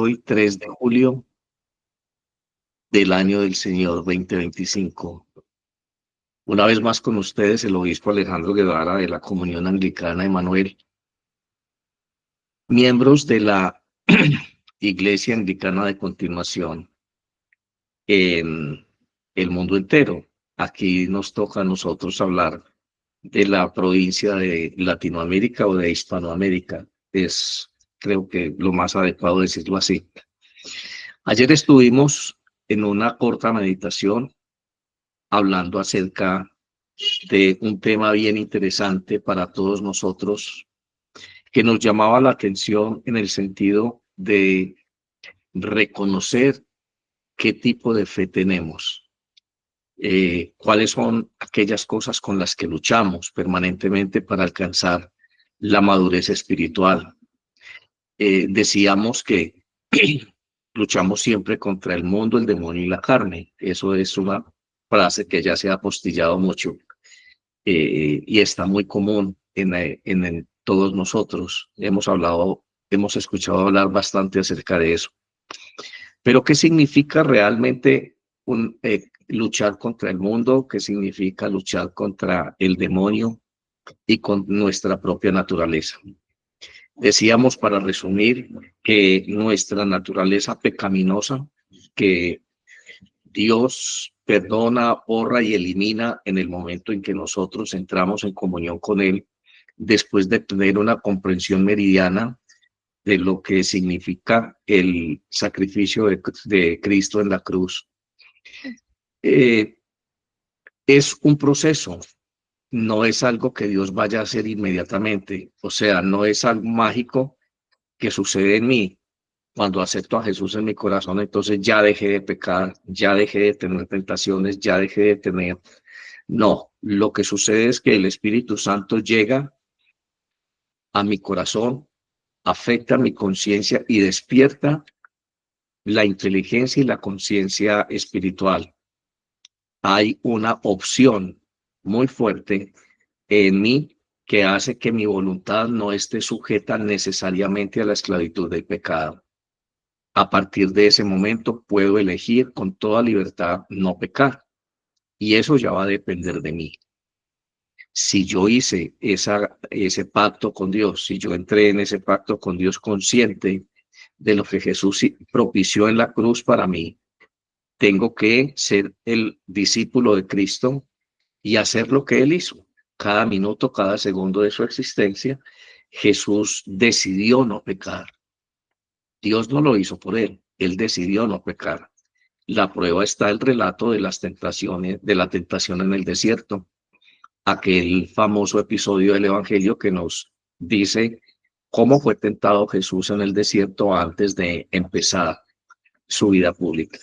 Hoy 3 de julio del año del Señor 2025. Una vez más con ustedes el obispo Alejandro Guevara de la Comunión Anglicana Emanuel, miembros de la Iglesia Anglicana de Continuación en el mundo entero. Aquí nos toca a nosotros hablar de la provincia de Latinoamérica o de Hispanoamérica. Creo que lo más adecuado decirlo así. Ayer estuvimos en una corta meditación hablando acerca de un tema bien interesante para todos nosotros, que nos llamaba la atención en el sentido de reconocer qué tipo de fe tenemos, cuáles son aquellas cosas con las que luchamos permanentemente para alcanzar la madurez espiritual. Decíamos que luchamos siempre contra el mundo, el demonio y la carne. Eso es una frase que ya se ha apostillado mucho y está muy común en todos nosotros. Hemos escuchado hablar bastante acerca de eso. Pero ¿qué significa realmente luchar contra el mundo? ¿Qué significa luchar contra el demonio y con nuestra propia naturaleza? Decíamos, para resumir, que nuestra naturaleza pecaminosa, que Dios perdona, borra y elimina en el momento en que nosotros entramos en comunión con Él, después de tener una comprensión meridiana de lo que significa el sacrificio de Cristo en la cruz. Es un proceso, no es algo que Dios vaya a hacer inmediatamente, o sea, no es algo mágico que sucede en mí. Cuando acepto a Jesús en mi corazón, entonces ya dejé de pecar, ya dejé de tener tentaciones, ya dejé de tener... No, lo que sucede es que el Espíritu Santo llega a mi corazón, afecta mi conciencia y despierta la inteligencia y la conciencia espiritual. Hay una opción muy fuerte en mí que hace que mi voluntad no esté sujeta necesariamente a la esclavitud del pecado. A partir de ese momento puedo elegir con toda libertad no pecar, y eso ya va a depender de mí. Si yo hice ese pacto con Dios, si yo entré en ese pacto con Dios consciente de lo que Jesús propició en la cruz para mí, tengo que ser el discípulo de Cristo y hacer lo que Él hizo. Cada minuto, cada segundo de su existencia, Jesús decidió no pecar. Dios no lo hizo por Él, Él decidió no pecar. La prueba está el relato de las tentaciones, de la tentación en el desierto, aquel famoso episodio del Evangelio que nos dice cómo fue tentado Jesús en el desierto antes de empezar su vida pública.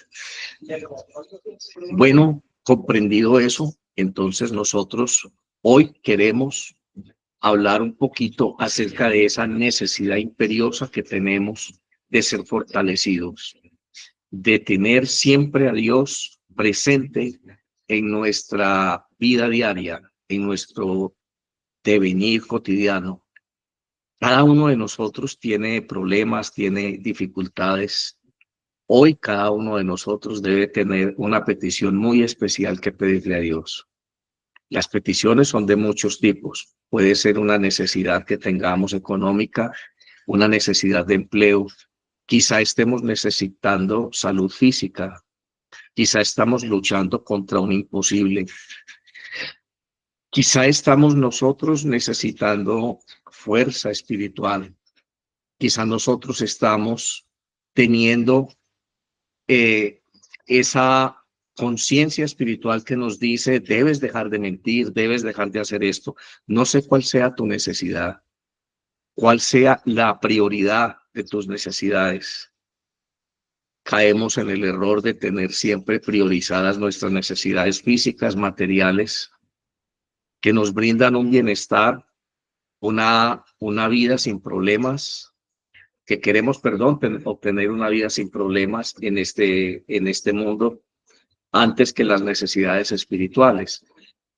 Bueno, comprendido eso, entonces nosotros hoy queremos hablar un poquito acerca de esa necesidad imperiosa que tenemos de ser fortalecidos, de tener siempre a Dios presente en nuestra vida diaria, en nuestro devenir cotidiano. Cada uno de nosotros tiene problemas, tiene dificultades. Hoy cada uno de nosotros debe tener una petición muy especial que pedirle a Dios. Las peticiones son de muchos tipos. Puede ser una necesidad que tengamos económica, una necesidad de empleo. Quizá estemos necesitando salud física. Quizá estamos luchando contra un imposible. Quizá estamos nosotros necesitando fuerza espiritual. Quizá nosotros estamos teniendo esa conciencia espiritual que nos dice, debes dejar de mentir, debes dejar de hacer esto. No sé cuál sea tu necesidad, cuál sea la prioridad de tus necesidades. Caemos en el error de tener siempre priorizadas nuestras necesidades físicas, materiales, que nos brindan un bienestar, una vida sin problemas, que queremos, perdón, obtener una vida sin problemas en este mundo antes que las necesidades espirituales.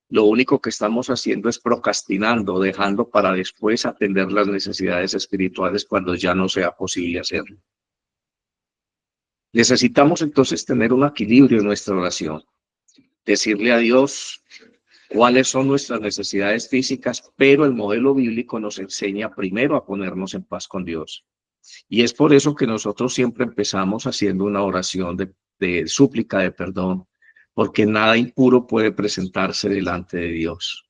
Lo único que estamos haciendo es procrastinando, dejando para después atender las necesidades espirituales cuando ya no sea posible hacerlo. Necesitamos entonces tener un equilibrio en nuestra oración, decirle a Dios cuáles son nuestras necesidades físicas, pero el modelo bíblico nos enseña primero a ponernos en paz con Dios. Y es por eso que nosotros siempre empezamos haciendo una oración de súplica de perdón, porque nada impuro puede presentarse delante de Dios.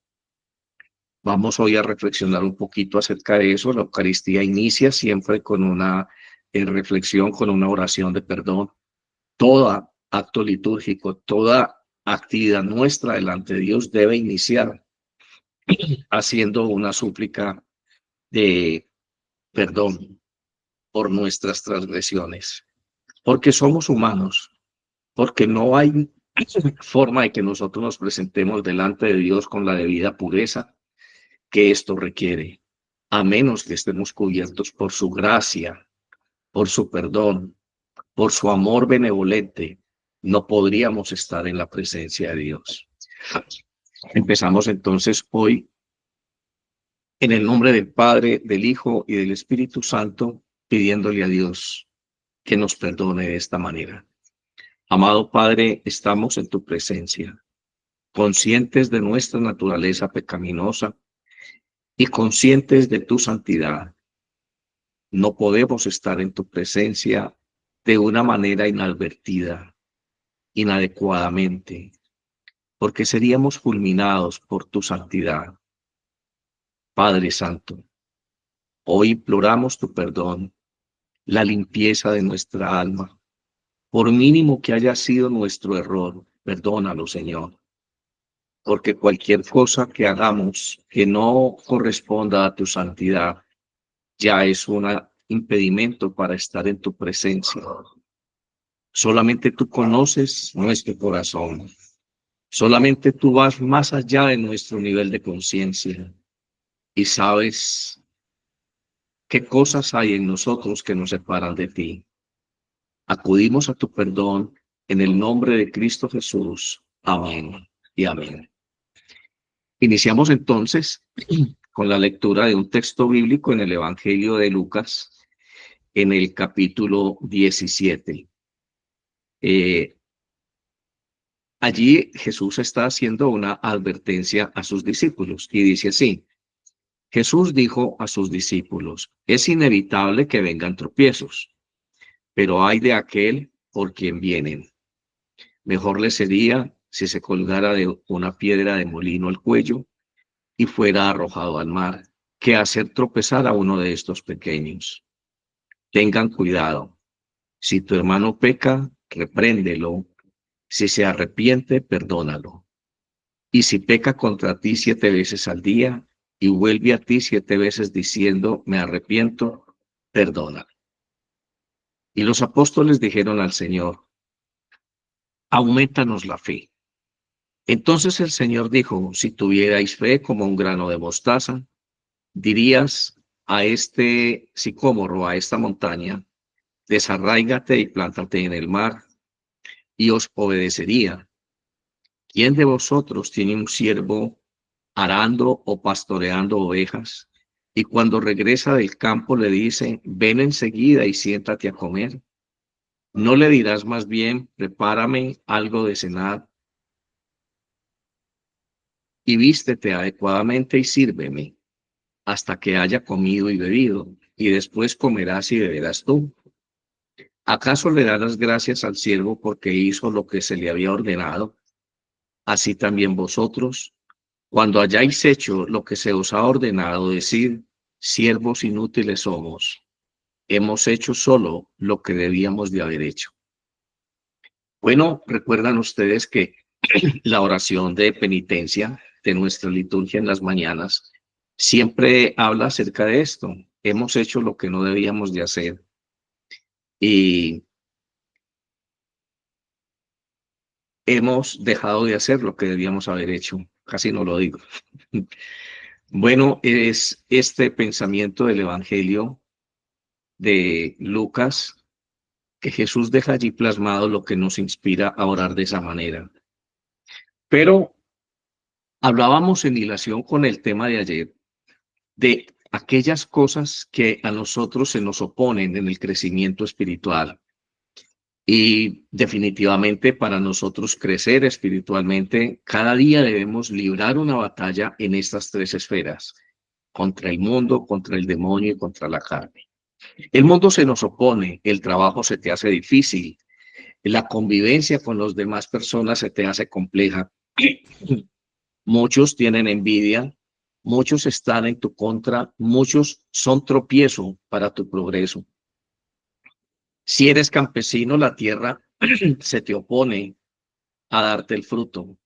Vamos hoy a reflexionar un poquito acerca de eso. La Eucaristía inicia siempre con una reflexión, con una oración de perdón. Todo acto litúrgico, toda actividad nuestra delante de Dios debe iniciar haciendo una súplica de perdón por nuestras transgresiones, porque somos humanos, porque no hay forma de que nosotros nos presentemos delante de Dios con la debida pureza que esto requiere, a menos que estemos cubiertos por su gracia, por su perdón, por su amor benevolente. No podríamos estar en la presencia de Dios. Empezamos entonces hoy en el nombre del Padre, del Hijo y del Espíritu Santo, pidiéndole a Dios que nos perdone de esta manera. Amado Padre, estamos en tu presencia, conscientes de nuestra naturaleza pecaminosa y conscientes de tu santidad. No podemos estar en tu presencia de una manera inadvertida, inadecuadamente, porque seríamos fulminados por tu santidad. Padre Santo, hoy imploramos tu perdón, la limpieza de nuestra alma. Por mínimo que haya sido nuestro error, perdónalo, Señor, porque cualquier cosa que hagamos que no corresponda a tu santidad ya es un impedimento para estar en tu presencia. Solamente tú conoces nuestro corazón. Solamente tú vas más allá de nuestro nivel de conciencia y sabes qué cosas hay en nosotros que nos separan de ti. Acudimos a tu perdón en el nombre de Cristo Jesús. Amén y amén. Iniciamos entonces con la lectura de un texto bíblico en el Evangelio de Lucas, en el capítulo 17. Allí Jesús está haciendo una advertencia a sus discípulos y dice así: Jesús dijo a sus discípulos, es inevitable que vengan tropiezos, pero ay de aquel por quien vienen. Mejor le sería si se colgara de una piedra de molino al cuello y fuera arrojado al mar, que hacer tropezar a uno de estos pequeños. Tengan cuidado. Si tu hermano peca, repréndelo. Si se arrepiente, perdónalo. Y si peca contra ti 7 veces al día y vuelve a ti 7 veces diciendo, me arrepiento, perdónalo. Y los apóstoles dijeron al Señor, aumentanos la fe. Entonces el Señor dijo, si tuvierais fe como un grano de mostaza, dirías a este sicómoro, a esta montaña, desarráigate y plántate en el mar, y os obedecería. ¿Quién de vosotros tiene un siervo arando o pastoreando ovejas, y cuando regresa del campo le dice, ven enseguida y siéntate a comer? ¿No le dirás más bien, prepárame algo de cenar y vístete adecuadamente y sírveme hasta que haya comido y bebido, y después comerás y beberás tú? ¿Acaso le darás gracias al siervo porque hizo lo que se le había ordenado? Así también vosotros, cuando hayáis hecho lo que se os ha ordenado, decid, siervos inútiles somos, hemos hecho solo lo que debíamos de haber hecho. Bueno, recuerdan ustedes que la oración de penitencia de nuestra liturgia en las mañanas siempre habla acerca de esto. Hemos hecho lo que no debíamos de hacer y hemos dejado de hacer lo que debíamos haber hecho. Casi no lo digo. Bueno, es este pensamiento del Evangelio de Lucas que Jesús deja allí plasmado lo que nos inspira a orar de esa manera. Pero hablábamos en hilación con el tema de ayer de aquellas cosas que a nosotros se nos oponen en el crecimiento espiritual. Y definitivamente para nosotros crecer espiritualmente, cada día debemos librar una batalla en estas tres esferas, contra el mundo, contra el demonio y contra la carne. El mundo se nos opone, el trabajo se te hace difícil, la convivencia con las demás personas se te hace compleja. Muchos tienen envidia, muchos están en tu contra, muchos son tropiezo para tu progreso. Si eres campesino, la tierra se te opone a darte el fruto.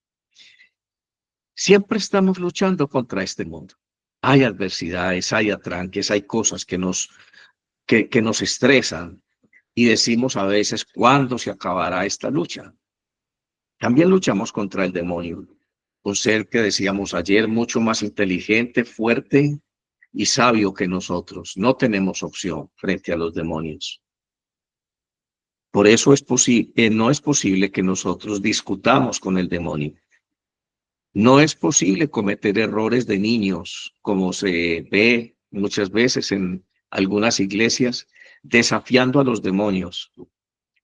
Siempre estamos luchando contra este mundo. Hay adversidades, hay atranques, hay cosas que nos estresan y decimos a veces, ¿cuándo se acabará esta lucha? También luchamos contra el demonio, un ser que decíamos ayer mucho más inteligente, fuerte y sabio que nosotros. No tenemos opción frente a los demonios. Por eso no es posible que nosotros discutamos con el demonio. No es posible cometer errores de niños, como se ve muchas veces en algunas iglesias, desafiando a los demonios,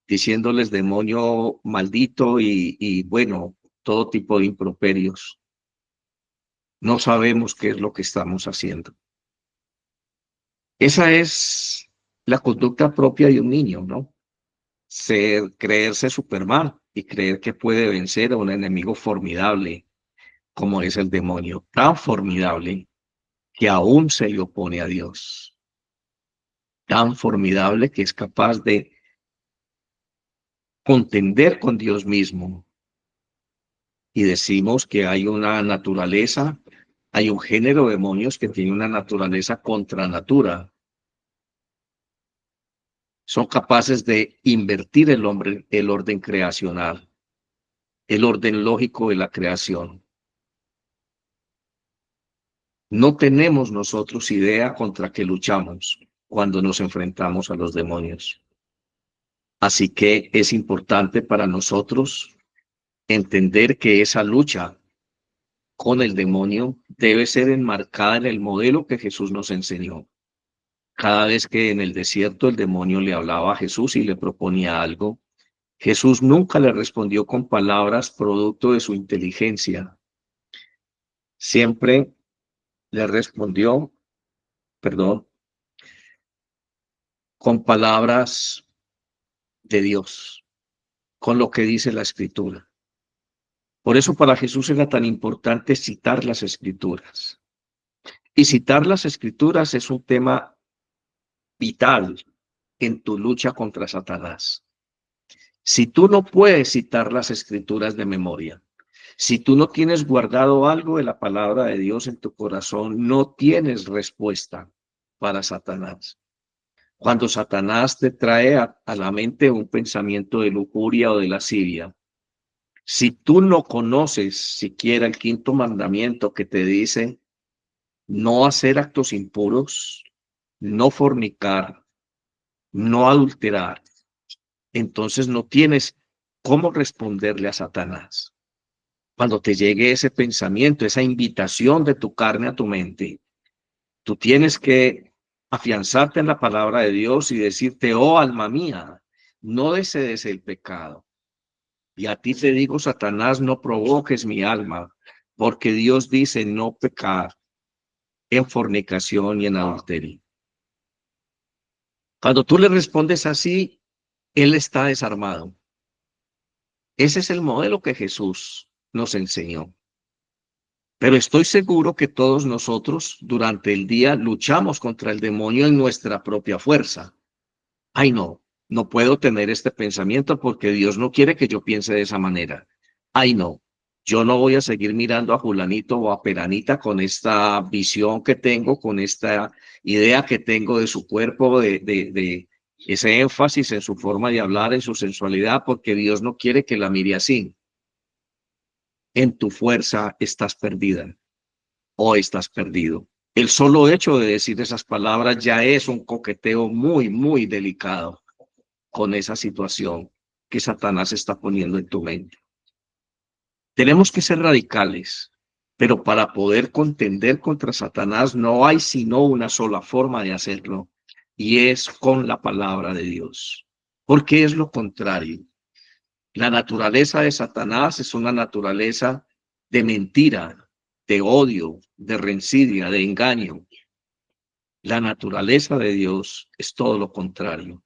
diciéndoles demonio maldito y bueno, todo tipo de improperios. No sabemos qué es lo que estamos haciendo. Esa es la conducta propia de un niño, ¿no? Creerse Superman y creer que puede vencer a un enemigo formidable como es el demonio, tan formidable que aún se le opone a Dios, tan formidable que es capaz de contender con Dios mismo. Y decimos que hay una naturaleza, hay un género de demonios que tiene una naturaleza contra natura. Son capaces de invertir el orden creacional, el orden lógico de la creación. No tenemos nosotros idea contra qué luchamos cuando nos enfrentamos a los demonios. Así que es importante para nosotros entender que esa lucha con el demonio debe ser enmarcada en el modelo que Jesús nos enseñó. Cada vez que en el desierto el demonio le hablaba a Jesús y le proponía algo, Jesús nunca le respondió con palabras producto de su inteligencia. Siempre le respondió, con palabras de Dios, con lo que dice la Escritura. Por eso para Jesús era tan importante citar las Escrituras. Y citar las Escrituras es un tema vital en tu lucha contra Satanás. Si tú no puedes citar las Escrituras de memoria, si tú no tienes guardado algo de la palabra de Dios en tu corazón, no tienes respuesta para Satanás. Cuando Satanás te trae a la mente un pensamiento de lujuria o de lascivia, si tú no conoces siquiera el quinto mandamiento que te dice no hacer actos impuros, no fornicar, no adulterar, entonces no tienes cómo responderle a Satanás. Cuando te llegue ese pensamiento, esa invitación de tu carne a tu mente, tú tienes que afianzarte en la palabra de Dios y decirte, oh alma mía, no desees el pecado. Y a ti te digo, Satanás, no provoques mi alma, porque Dios dice no pecar en fornicación y en adulterio. Cuando tú le respondes así, él está desarmado. Ese es el modelo que Jesús nos enseñó. Pero estoy seguro que todos nosotros durante el día luchamos contra el demonio en nuestra propia fuerza. Ay, no, no puedo tener este pensamiento porque Dios no quiere que yo piense de esa manera. Ay, no, yo no voy a seguir mirando a Julanito o a Peranita con esta visión que tengo, con esta idea que tengo de su cuerpo, de ese énfasis en su forma de hablar, en su sensualidad, porque Dios no quiere que la mire así. En tu fuerza estás perdida o estás perdido. El solo hecho de decir esas palabras ya es un coqueteo muy, muy delicado con esa situación que Satanás está poniendo en tu mente. Tenemos que ser radicales, pero para poder contender contra Satanás no hay sino una sola forma de hacerlo, y es con la palabra de Dios. porque es lo contrario. La naturaleza de Satanás es una naturaleza de mentira, de odio, de rencilla, de engaño. La naturaleza de Dios es todo lo contrario.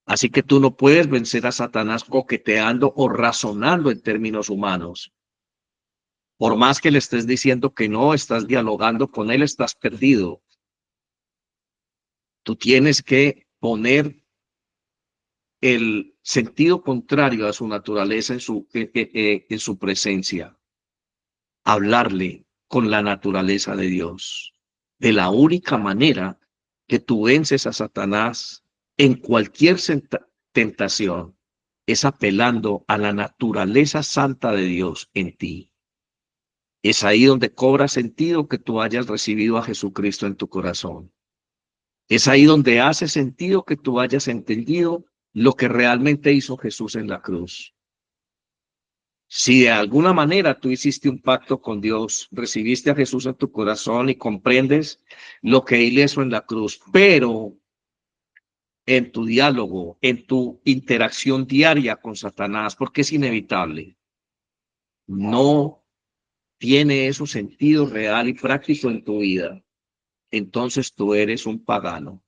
Así que tú no puedes vencer a Satanás coqueteando o razonando en términos humanos. Por más que le estés diciendo que no, estás dialogando con él, estás perdido. Tú tienes que poner el sentido contrario a su naturaleza en su presencia. Hablarle con la naturaleza de Dios. De la única manera que tú vences a Satanás en cualquier tentación es apelando a la naturaleza santa de Dios en ti. Es ahí donde cobra sentido que tú hayas recibido a Jesucristo en tu corazón. Es ahí donde hace sentido que tú hayas entendido lo que realmente hizo Jesús en la cruz. Si de alguna manera tú hiciste un pacto con Dios, recibiste a Jesús en tu corazón y comprendes lo que Él hizo en la cruz, pero en tu diálogo, en tu interacción diaria con Satanás, porque es inevitable, no tiene eso sentido real y práctico en tu vida, entonces tú eres un pagano,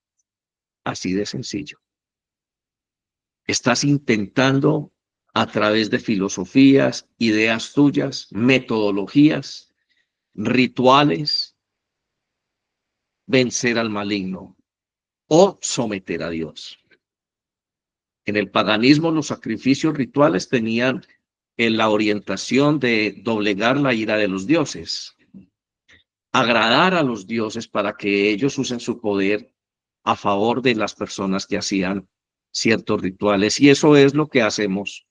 así de sencillo. Estás intentando a través de filosofías, ideas tuyas, metodologías, rituales, vencer al maligno o someter a Dios. En el paganismo los sacrificios rituales tenían la orientación de doblegar la ira de los dioses, agradar a los dioses para que ellos usen su poder a favor de las personas que hacían ciertos rituales. Y eso es lo que hacemos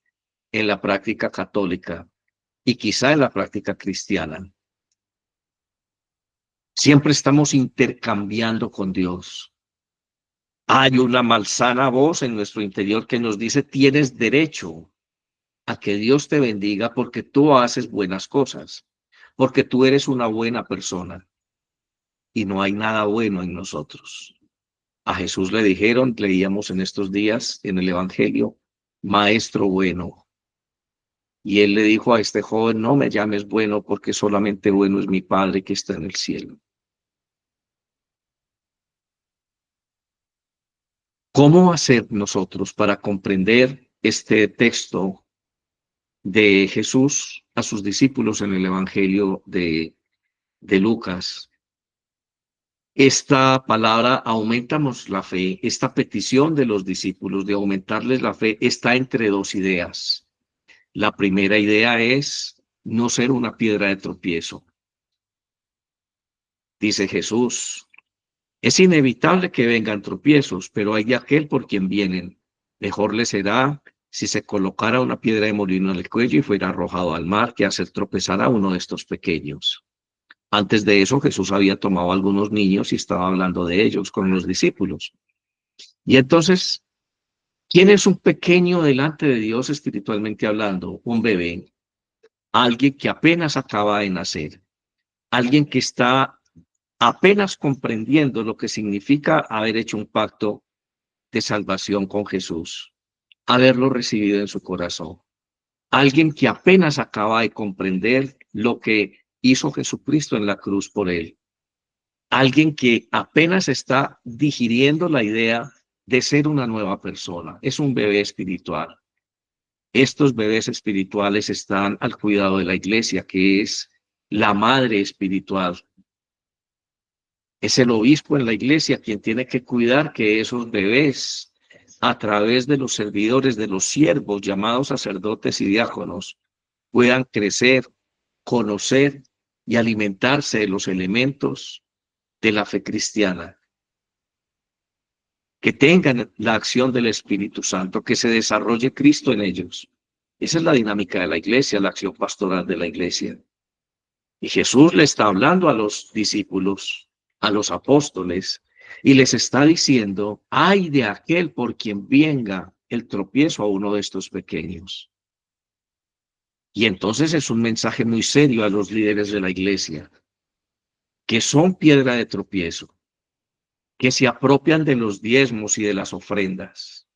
en la práctica católica y quizá en la práctica cristiana. Siempre estamos intercambiando con Dios. Hay una malsana voz en nuestro interior que nos dice, tienes derecho a que Dios te bendiga porque tú haces buenas cosas, porque tú eres una buena persona y no hay nada bueno en nosotros. A Jesús le dijeron, leíamos en estos días en el Evangelio, maestro bueno. Y él le dijo a este joven, no me llames bueno porque solamente bueno es mi Padre que está en el cielo. ¿Cómo hacer nosotros para comprender este texto de Jesús a sus discípulos en el Evangelio de Lucas? Esta palabra, aumentamos la fe, esta petición de los discípulos de aumentarles la fe está entre dos ideas. La primera idea es no ser una piedra de tropiezo. Dice Jesús, es inevitable que vengan tropiezos, pero hay de aquel por quien vienen. Mejor le será si se colocara una piedra de molino en el cuello y fuera arrojado al mar que hacer tropezar a uno de estos pequeños. Antes de eso, Jesús había tomado a algunos niños y estaba hablando de ellos con los discípulos. Y entonces, ¿quién es un pequeño delante de Dios espiritualmente hablando? Un bebé, alguien que apenas acaba de nacer, alguien que está apenas comprendiendo lo que significa haber hecho un pacto de salvación con Jesús, haberlo recibido en su corazón. Alguien que apenas acaba de comprender lo que hizo Jesucristo en la cruz por él. Alguien que apenas está digiriendo la idea de ser una nueva persona. Es un bebé espiritual. Estos bebés espirituales están al cuidado de la iglesia, que es la madre espiritual. Es el obispo en la iglesia quien tiene que cuidar que esos bebés, a través de los servidores, de los siervos llamados sacerdotes y diáconos, puedan crecer, conocer y alimentarse de los elementos de la fe cristiana, que tengan la acción del Espíritu Santo, que se desarrolle Cristo en ellos. Esa es la dinámica de la iglesia, la acción pastoral de la iglesia. Y Jesús le está hablando a los discípulos, a los apóstoles, y les está diciendo, ay de aquel por quien venga el tropiezo a uno de estos pequeños. Y entonces es un mensaje muy serio a los líderes de la iglesia, que son piedra de tropiezo, que se apropian de los diezmos y de las ofrendas.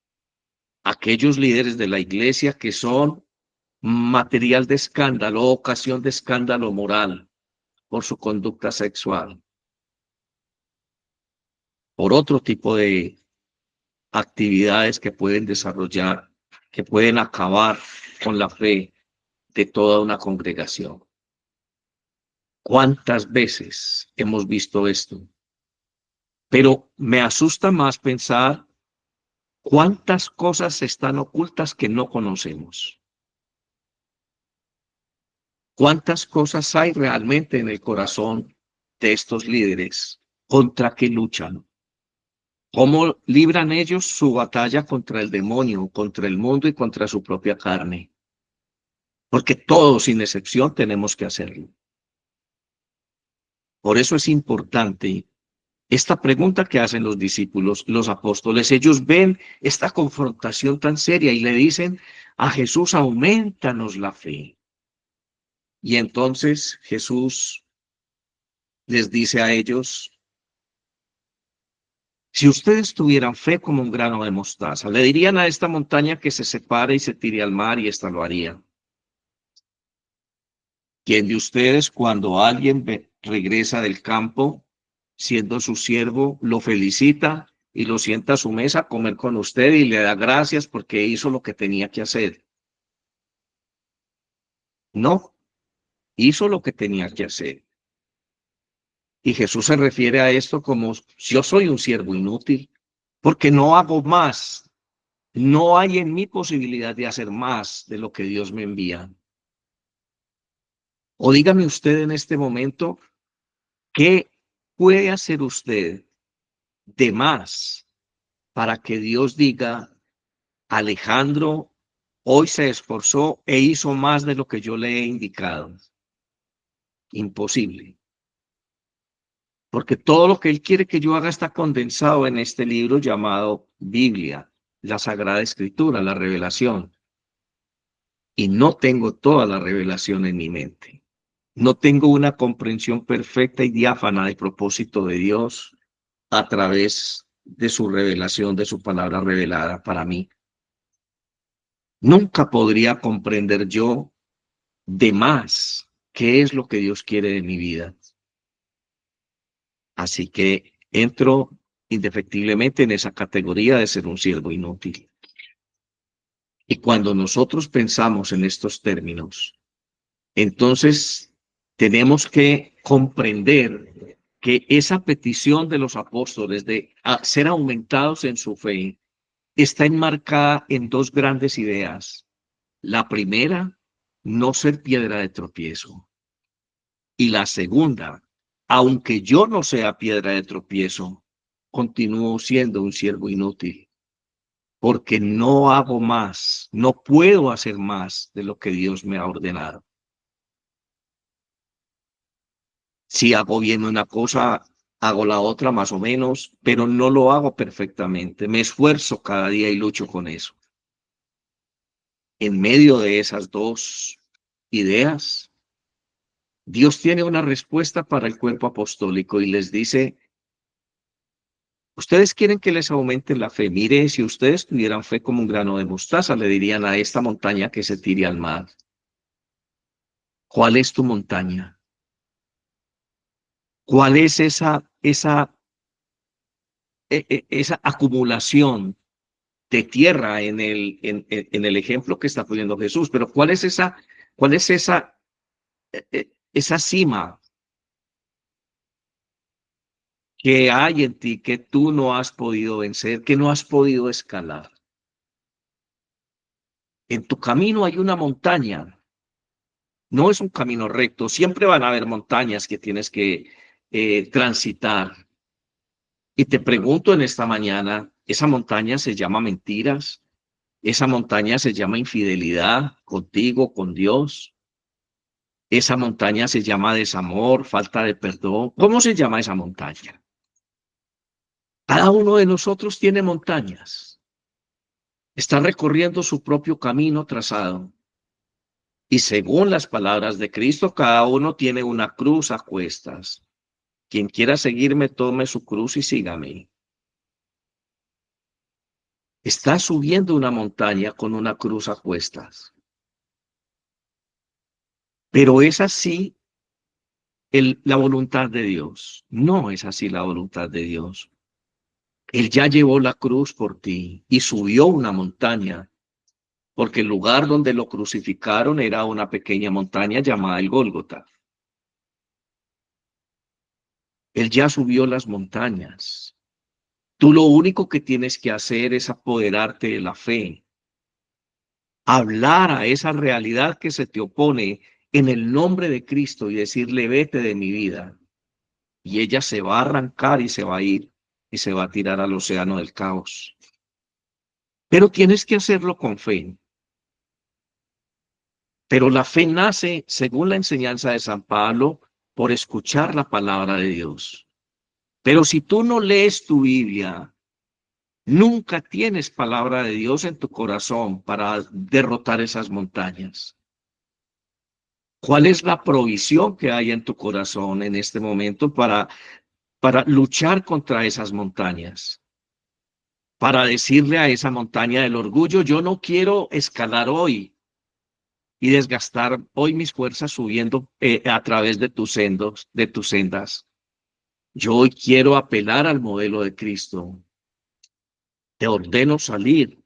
aquellos líderes de la iglesia que son material de escándalo, ocasión de escándalo moral por su conducta sexual, por otro tipo de actividades que pueden desarrollar, que pueden acabar con la fe de toda una congregación. ¿Cuántas veces hemos visto esto? Pero me asusta más pensar cuántas cosas están ocultas que no conocemos. ¿Cuántas cosas hay realmente en el corazón de estos líderes? ¿Contra qué luchan? ¿Cómo libran ellos su batalla contra el demonio, contra el mundo y contra su propia carne? Porque todos, sin excepción, tenemos que hacerlo. Por eso es importante esta pregunta que hacen los discípulos, los apóstoles. Ellos ven esta confrontación tan seria y le dicen a Jesús, aumentanos la fe. Y entonces Jesús les dice a ellos, si ustedes tuvieran fe como un grano de mostaza, le dirían a esta montaña que se separe y se tire al mar y ésta lo haría. ¿Quién de ustedes, cuando alguien regresa del campo, siendo su siervo, lo felicita y lo sienta a su mesa a comer con usted y le da gracias porque hizo lo que tenía que hacer? No, hizo lo que tenía que hacer. Y Jesús se refiere a esto como, yo soy un siervo inútil, porque no hago más. No hay en mí posibilidad de hacer más de lo que Dios me envía. O dígame usted en este momento, ¿qué puede hacer usted de más para que Dios diga, Alejandro hoy se esforzó e hizo más de lo que yo le he indicado? Imposible. Porque todo lo que Él quiere que yo haga está condensado en este libro llamado Biblia, la Sagrada Escritura, la revelación. Y no tengo toda la revelación en mi mente. No tengo una comprensión perfecta y diáfana del propósito de Dios a través de su revelación, de su palabra revelada para mí. Nunca podría comprender yo de más qué es lo que Dios quiere de mi vida. Así que entro indefectiblemente en esa categoría de ser un siervo inútil. Y cuando nosotros pensamos en estos términos, entonces tenemos que comprender que esa petición de los apóstoles de ser aumentados en su fe está enmarcada en dos grandes ideas. La primera, no ser piedra de tropiezo. Y la segunda, aunque yo no sea piedra de tropiezo, continúo siendo un siervo inútil, porque no hago más, no puedo hacer más de lo que Dios me ha ordenado. Si hago bien una cosa, hago la otra más o menos, pero no lo hago perfectamente. Me esfuerzo cada día y lucho con eso. En medio de esas dos ideas, Dios tiene una respuesta para el cuerpo apostólico y les dice, ustedes quieren que les aumente la fe. Mire, si ustedes tuvieran fe como un grano de mostaza, le dirían a esta montaña que se tire al mar. ¿Cuál es tu montaña? ¿Cuál es esa acumulación de tierra en el ejemplo que está poniendo Jesús? Pero cuál es esa cima que hay en ti que tú no has podido vencer, que no has podido escalar? En tu camino hay una montaña, no es un camino recto, siempre van a haber montañas que tienes que transitar. Y te pregunto en esta mañana, ¿esa montaña se llama mentiras? ¿Esa montaña se llama infidelidad contigo, con Dios? ¿Esa montaña se llama desamor, falta de perdón? ¿Cómo se llama esa montaña? Cada uno de nosotros tiene montañas. Está recorriendo su propio camino trazado. Y según las palabras de Cristo, cada uno tiene una cruz a cuestas. Quien quiera seguirme, tome su cruz y sígame. Estás subiendo una montaña con una cruz a cuestas. Pero es así la voluntad de Dios. No es así la voluntad de Dios. Él ya llevó la cruz por ti y subió una montaña, porque el lugar donde lo crucificaron era una pequeña montaña llamada el Gólgota. Él ya subió las montañas. Tú lo único que tienes que hacer es apoderarte de la fe, hablar a esa realidad que se te opone en el nombre de Cristo y decirle, vete de mi vida. Y ella se va a arrancar y se va a ir y se va a tirar al océano del caos. Pero tienes que hacerlo con fe. Pero la fe nace, según la enseñanza de San Pablo, por escuchar la palabra de Dios. Pero si tú no lees tu Biblia, nunca tienes palabra de Dios en tu corazón para derrotar esas montañas. ¿Cuál es la provisión que hay en tu corazón en este momento para luchar contra esas montañas? Para decirle a esa montaña del orgullo, yo no quiero escalar hoy y desgastar hoy mis fuerzas subiendo a través de tus sendos, de tus sendas. Yo hoy quiero apelar al modelo de Cristo. Te ordeno salir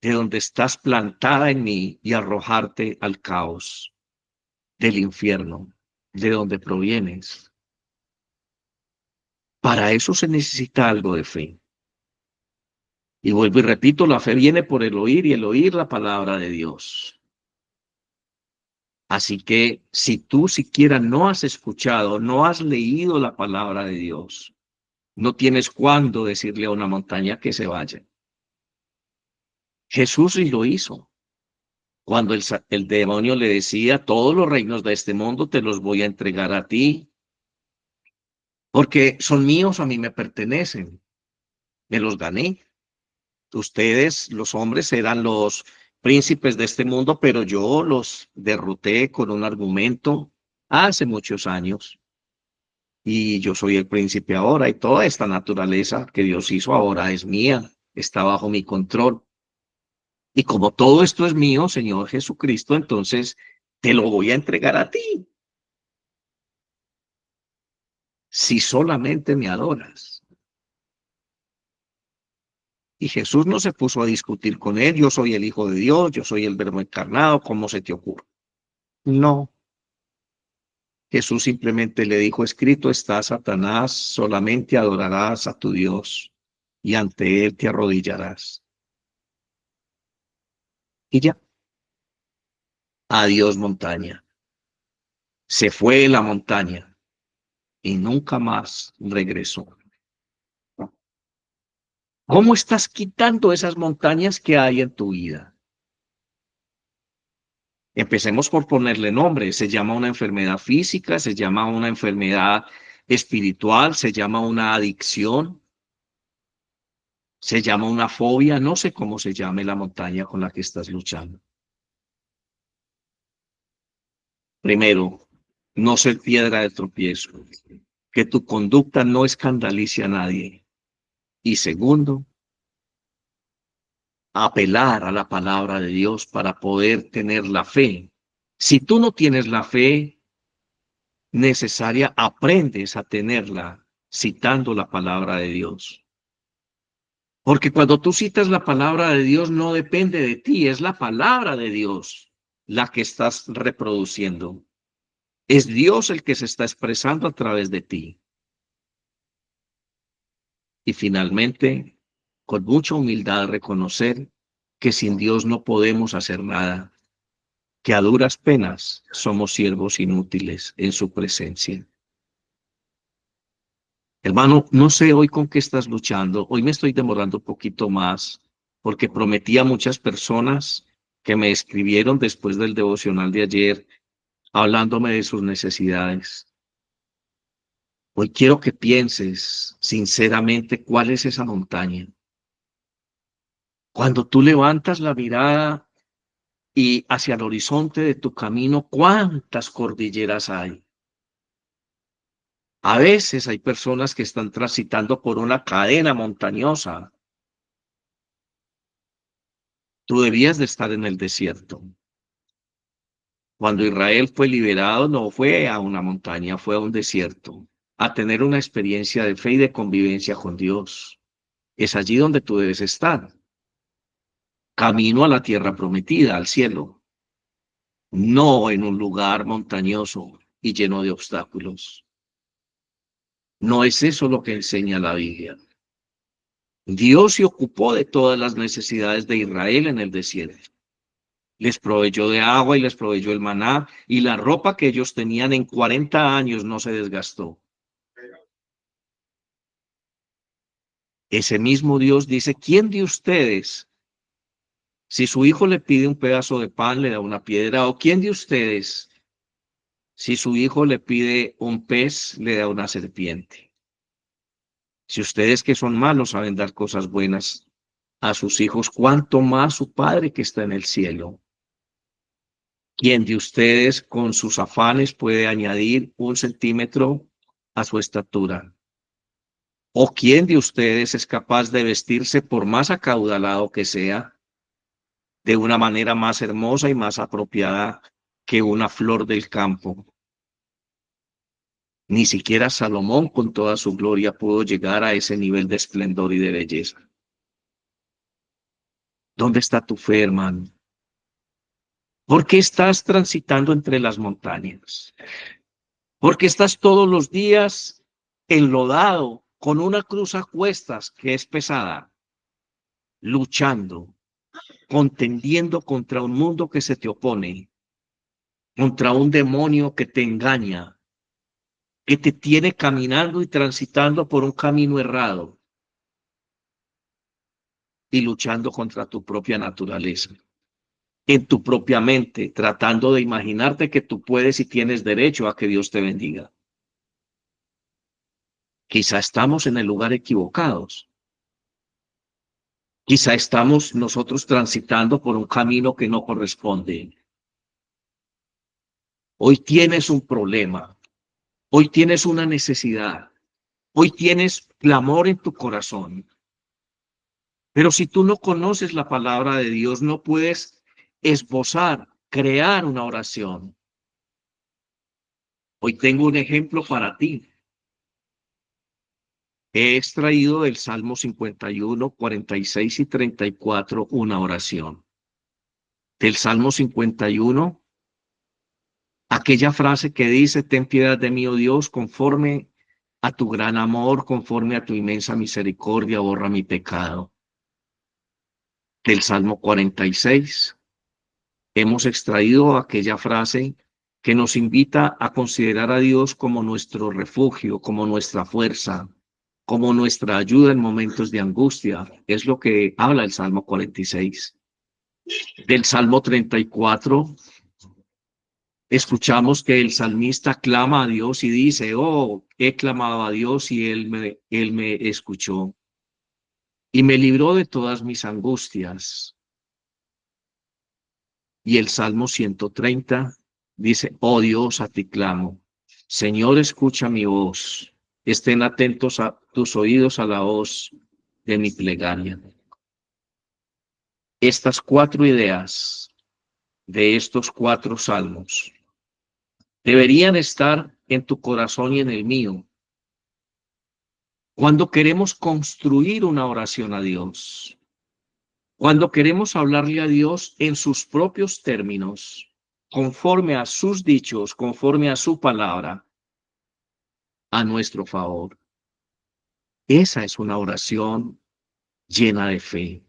de donde estás plantada en mí y arrojarte al caos del infierno, de donde provienes. Para eso se necesita algo de fe. Y vuelvo y repito, la fe viene por el oír y el oír la palabra de Dios. Así que si tú siquiera no has escuchado, no has leído la palabra de Dios, no tienes cuándo decirle a una montaña que se vaya. Jesús sí lo hizo. Cuando el demonio le decía, todos los reinos de este mundo te los voy a entregar a ti, porque son míos, a mí me pertenecen, me los gané. Ustedes, los hombres, eran los príncipes de este mundo, pero yo los derroté con un argumento hace muchos años. Y yo soy el príncipe ahora y toda esta naturaleza que Dios hizo ahora es mía, está bajo mi control. Y como todo esto es mío, Señor Jesucristo, entonces te lo voy a entregar a ti. Si solamente me adoras. Y Jesús no se puso a discutir con él, yo soy el Hijo de Dios, yo soy el Verbo encarnado, ¿cómo se te ocurre? No, Jesús simplemente le dijo, escrito está, Satanás, solamente adorarás a tu Dios y ante él te arrodillarás. Y ya, adiós montaña. Se fue la montaña y nunca más regresó. ¿Cómo estás quitando esas montañas que hay en tu vida? Empecemos por ponerle nombre. Se llama una enfermedad física, se llama una enfermedad espiritual, se llama una adicción, se llama una fobia. No sé cómo se llame la montaña con la que estás luchando. Primero, no ser piedra de tropiezo, que tu conducta no escandalice a nadie. Y segundo, apelar a la palabra de Dios para poder tener la fe. Si tú no tienes la fe necesaria, aprendes a tenerla citando la palabra de Dios. Porque cuando tú citas la palabra de Dios no depende de ti, es la palabra de Dios la que estás reproduciendo. Es Dios el que se está expresando a través de ti. Y finalmente, con mucha humildad, reconocer que sin Dios no podemos hacer nada, que a duras penas somos siervos inútiles en su presencia. Hermano, no sé hoy con qué estás luchando. Hoy me estoy demorando un poquito más porque prometí a muchas personas que me escribieron después del devocional de ayer hablándome de sus necesidades. Hoy quiero que pienses sinceramente cuál es esa montaña. Cuando tú levantas la mirada y hacia el horizonte de tu camino, ¿cuántas cordilleras hay? A veces hay personas que están transitando por una cadena montañosa Tú debías de estar en el desierto. Cuando Israel fue liberado, no fue a una montaña, fue a un desierto, a tener una experiencia de fe y de convivencia con Dios. Es allí donde tú debes estar, camino a la tierra prometida, al cielo, no en un lugar montañoso y lleno de obstáculos. No es eso lo que enseña la Biblia. Dios se ocupó de todas las necesidades de Israel en el desierto. Les proveyó de agua y les proveyó el maná, y la ropa que ellos tenían en 40 años no se desgastó. Ese mismo Dios dice, ¿quién de ustedes, si su hijo le pide un pedazo de pan, le da una piedra? ¿O quién de ustedes, si su hijo le pide un pez, le da una serpiente? Si ustedes que son malos saben dar cosas buenas a sus hijos, ¿cuánto más su Padre que está en el cielo? ¿Quién de ustedes con sus afanes puede añadir 1 centímetro a su estatura? ¿O quién de ustedes es capaz de vestirse, por más acaudalado que sea, de una manera más hermosa y más apropiada que una flor del campo? Ni siquiera Salomón con toda su gloria pudo llegar a ese nivel de esplendor y de belleza. ¿Dónde está tu fe, hermano? ¿Por qué estás transitando entre las montañas? ¿Por qué estás todos los días enlodado con una cruz a cuestas que es pesada, luchando, contendiendo contra un mundo que se te opone, contra un demonio que te engaña, que te tiene caminando y transitando por un camino errado y luchando contra tu propia naturaleza, en tu propia mente, tratando de imaginarte que tú puedes y tienes derecho a que Dios te bendiga? Quizá estamos en el lugar equivocados. Quizá estamos nosotros transitando por un camino que no corresponde. Hoy tienes un problema. Hoy tienes una necesidad. Hoy tienes clamor en tu corazón. Pero si tú no conoces la palabra de Dios, no puedes esbozar, crear una oración. Hoy tengo un ejemplo para ti. He extraído del Salmo 51, 46 y 34 una oración. Del Salmo 51, aquella frase que dice, ten piedad de mí, oh Dios, conforme a tu gran amor, conforme a tu inmensa misericordia, borra mi pecado. Del Salmo 46, hemos extraído aquella frase que nos invita a considerar a Dios como nuestro refugio, como nuestra fuerza, como nuestra ayuda en momentos de angustia. Es lo que habla el Salmo 46. Del Salmo 34, escuchamos que el salmista clama a Dios y dice, oh, he clamado a Dios y él me escuchó y me libró de todas mis angustias. Y el Salmo 130 dice, oh Dios, a ti clamo. Señor, escucha mi voz. Estén atentos a tus oídos a la voz de mi plegaria. Estas 4 ideas de estos 4 salmos deberían estar en tu corazón y en el mío cuando queremos construir una oración a Dios, cuando queremos hablarle a Dios en sus propios términos, conforme a sus dichos, conforme a su palabra, a nuestro favor. Esa es una oración llena de fe.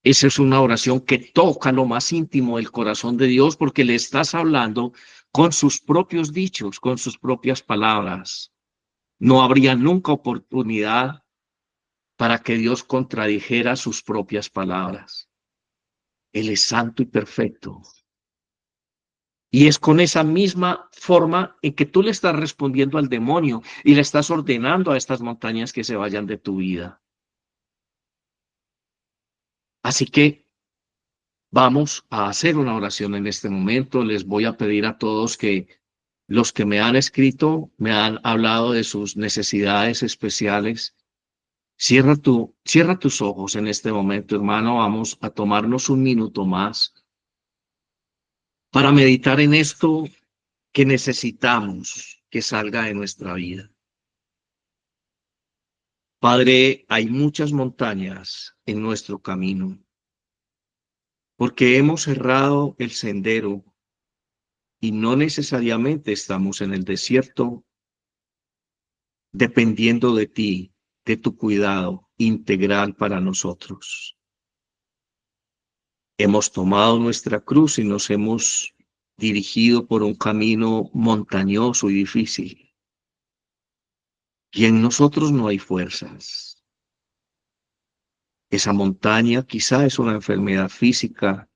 Esa es una oración que toca lo más íntimo del corazón de Dios porque le estás hablando con sus propios dichos, con sus propias palabras. No habría nunca oportunidad para que Dios contradijera sus propias palabras. Él es santo y perfecto. Y es con esa misma forma en que tú le estás respondiendo al demonio y le estás ordenando a estas montañas que se vayan de tu vida. Así que vamos a hacer una oración en este momento. Les voy a pedir a todos que los que me han escrito, me han hablado de sus necesidades especiales. Cierra tus ojos en este momento, hermano. Vamos a tomarnos un minuto más para meditar en esto que necesitamos que salga de nuestra vida. Padre, hay muchas montañas en nuestro camino, porque hemos errado el sendero y no necesariamente estamos en el desierto, dependiendo de ti, de tu cuidado integral para nosotros. Hemos tomado nuestra cruz y nos hemos dirigido por un camino montañoso y difícil, y en nosotros no hay fuerzas. Esa montaña quizá es una enfermedad física,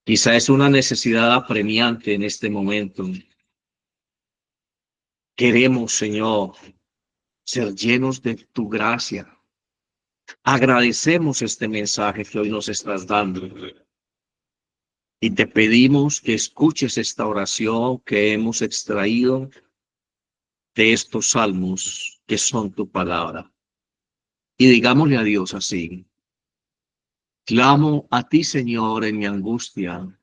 quizá es una necesidad apremiante en este momento. Queremos, Señor, ser llenos de tu gracia. Agradecemos este mensaje que hoy nos estás dando y te pedimos que escuches esta oración que hemos extraído de estos salmos que son tu palabra. Y digámosle a Dios así: clamo a ti, Señor, en mi angustia,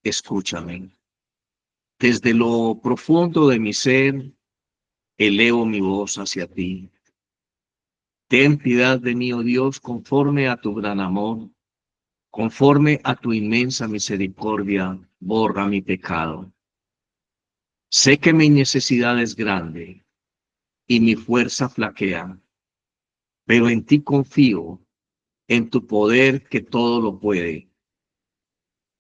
escúchame. Desde lo profundo de mi ser, elevo mi voz hacia ti. Ten piedad de mí, oh Dios, conforme a tu gran amor, conforme a tu inmensa misericordia, borra mi pecado. Sé que mi necesidad es grande y mi fuerza flaquea, pero en ti confío, en tu poder que todo lo puede.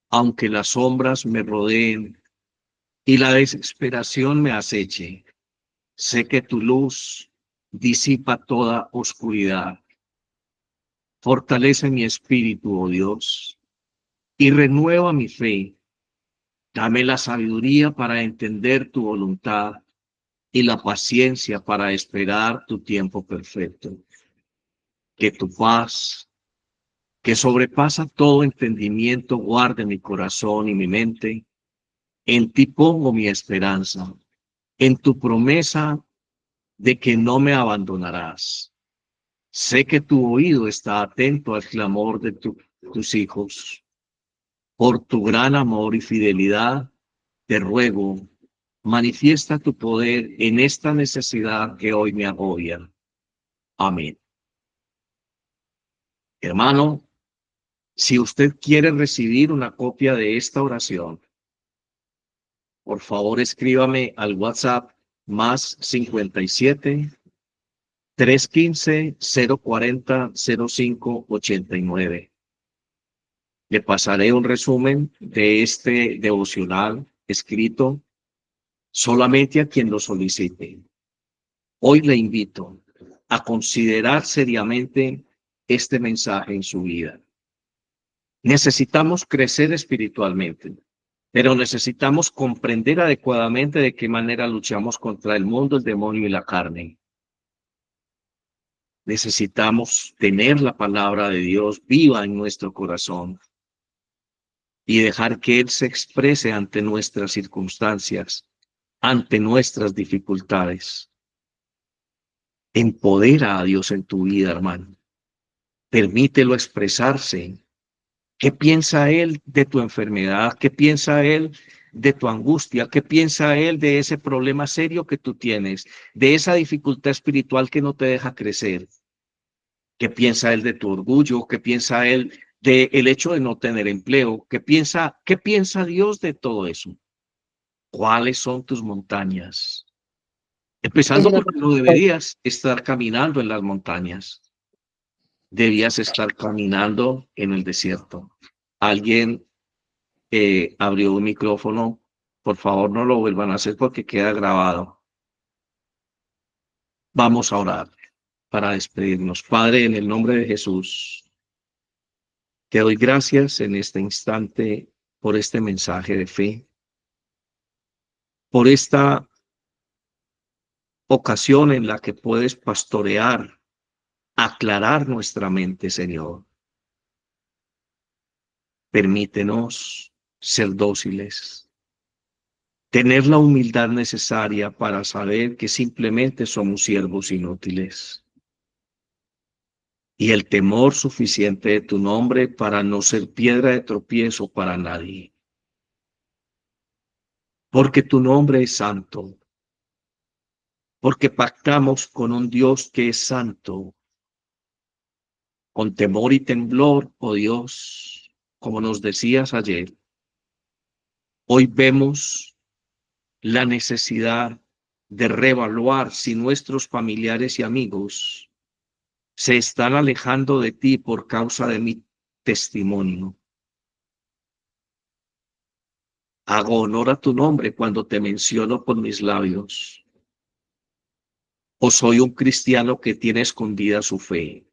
Aunque las sombras me rodeen y la desesperación me aceche, sé que tu luz disipa toda oscuridad. Fortalece mi espíritu, oh Dios, y renueva mi fe. Dame la sabiduría para entender tu voluntad y la paciencia para esperar tu tiempo perfecto. Que tu paz, que sobrepasa todo entendimiento, guarde mi corazón y mi mente. En ti pongo mi esperanza, en tu promesa de que no me abandonarás. Sé que tu oído está atento al clamor de tus hijos. Por tu gran amor y fidelidad, te ruego, manifiesta tu poder en esta necesidad que hoy me agobia. Amén. Hermano, si usted quiere recibir una copia de esta oración, por favor escríbame al WhatsApp más 57 315 040 0589. Le pasaré un resumen de este devocional escrito solamente a quien lo solicite. Hoy le invito a considerar seriamente este mensaje en su vida. Necesitamos crecer espiritualmente, pero necesitamos comprender adecuadamente de qué manera luchamos contra el mundo, el demonio y la carne. Necesitamos tener la palabra de Dios viva en nuestro corazón y dejar que Él se exprese ante nuestras circunstancias, ante nuestras dificultades. Empodera a Dios en tu vida, hermano. Permítelo expresarse. ¿Qué piensa Él de tu enfermedad? ¿Qué piensa Él de tu angustia? ¿Qué piensa Él de ese problema serio que tú tienes? De esa dificultad espiritual que no te deja crecer. ¿Qué piensa Él de tu orgullo? ¿Qué piensa Él del hecho de no tener empleo? ¿Qué piensa Dios de todo eso? ¿Cuáles son tus montañas? Empezando porque no deberías estar caminando en las montañas. Debías estar caminando en el desierto. Alguien abrió un micrófono. Por favor, no lo vuelvan a hacer porque queda grabado. Vamos a orar para despedirnos. Padre, en el nombre de Jesús, te doy gracias en este instante por este mensaje de fe, por esta ocasión en la que puedes pastorear, aclarar nuestra mente, Señor. Permítenos ser dóciles, tener la humildad necesaria para saber que simplemente somos siervos inútiles. y el temor suficiente de tu nombre para no ser piedra de tropiezo para nadie. Porque tu nombre es santo, porque pactamos con un Dios que es santo, con temor y temblor, oh Dios, como nos decías ayer. Hoy vemos la necesidad de reevaluar si nuestros familiares y amigos se están alejando de ti por causa de mi testimonio. Hago honor a tu nombre cuando te menciono con mis labios. ¿O soy un cristiano que tiene escondida su fe?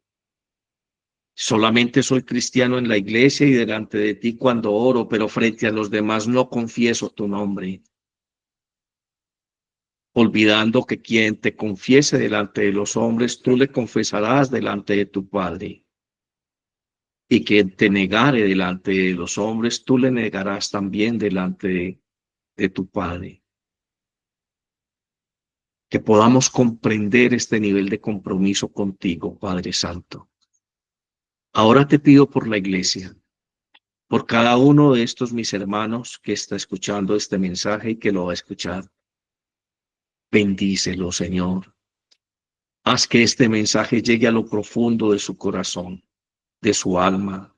Solamente soy cristiano en la iglesia y delante de ti cuando oro, pero frente a los demás no confieso tu nombre, olvidando que quien te confiese delante de los hombres, tú le confesarás delante de tu Padre. Y quien te negare delante de los hombres, tú le negarás también delante de tu Padre. Que podamos comprender este nivel de compromiso contigo, Padre Santo. Ahora te pido por la iglesia, por cada uno de estos mis hermanos que está escuchando este mensaje y que lo va a escuchar. Bendícelo, Señor. Haz que este mensaje llegue a lo profundo de su corazón, de su alma.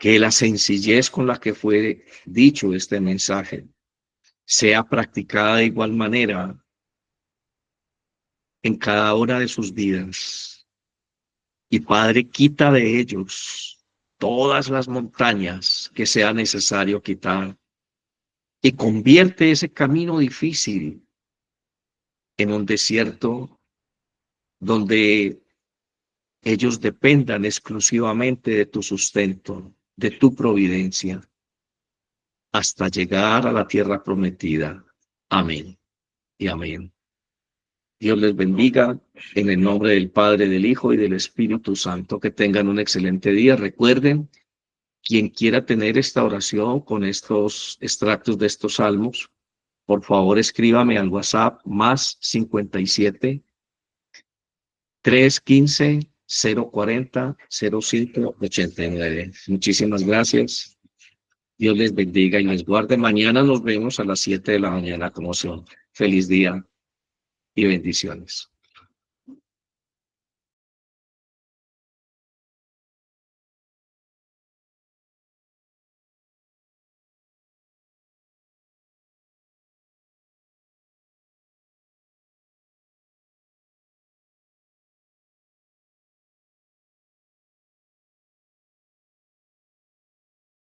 Que la sencillez con la que fue dicho este mensaje sea practicada de igual manera en cada una de sus vidas. Y Padre, quita de ellos todas las montañas que sea necesario quitar y convierte ese camino difícil en un desierto donde ellos dependan exclusivamente de tu sustento, de tu providencia, hasta llegar a la tierra prometida. Amén y amén. Dios les bendiga en el nombre del Padre, del Hijo y del Espíritu Santo. Que tengan un excelente día. Recuerden, quien quiera tener esta oración con estos extractos de estos salmos, por favor escríbame al WhatsApp más 57 315 040 0589. Muchísimas gracias. Dios les bendiga y les guarde. Mañana nos vemos a las 7 de la mañana como son. Feliz día y bendiciones.